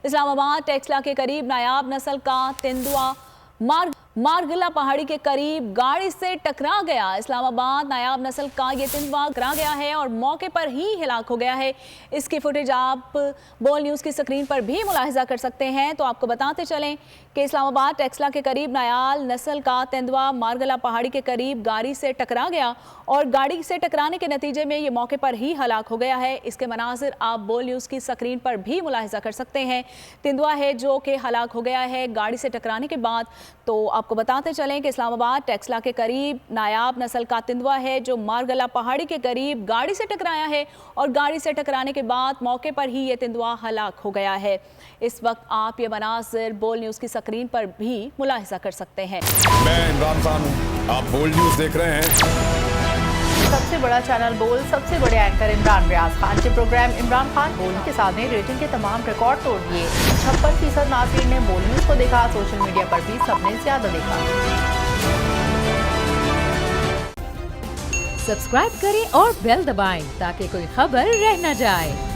इस्लामाबाद टेक्सला के करीब नायाब नस्ल का तेंदुआ मारगला पहाड़ी के करीब गाड़ी से टकरा गया। इस्लामाबाद नायाब नस्ल का ये तेंदुआ टकरा गया है और मौके पर ही हिलाक हो गया है। इसकी फुटेज आप बोल न्यूज़ की स्क्रीन पर भी मुलाहिजा कर सकते हैं। तो आपको बताते चलें कि इस्लामाबाद टेक्सला के करीब नायाब नस्ल का तेंदुआ मारगला पहाड़ी के करीब गाड़ी से टकरा गया और गाड़ी से टकराने के नतीजे में ये मौके पर ही हलाक हो गया है। इसके मनाजिर आप बोल न्यूज़ की स्क्रीन पर भी मुलाहिजा कर सकते हैं। तेंदुआ है जो कि हलाक हो गया है गाड़ी से टकराने के बाद। तो आपको बताते चलें कि इस्लामाबाद टेक्सला के करीब नायाब नस्ल का तेंदुआ है जो मारगला पहाड़ी के करीब गाड़ी से टकराया है और गाड़ी से टकराने के बाद मौके पर ही ये तेंदुआ हलाक हो गया है। इस वक्त आप ये मनाजिर बोल न्यूज़ की स्क्रीन पर भी मुलाहिजा कर सकते हैं। मैं इमरान खान हूँ, आप बोल न्यूज़ देख रहे हैं। सबसे बड़ा चैनल बोल, सबसे बड़े एंकर इमरान रियाज खान के प्रोग्राम इमरान खान बोल के सामने रेटिंग के तमाम रिकॉर्ड तोड़ दिए। 56% नाज़रीन ने बोल न्यूज़ को देखा। सोशल मीडिया पर भी सबने ज्यादा देखा। सब्सक्राइब करें और बेल दबाएं ताकि कोई खबर रह न जाए।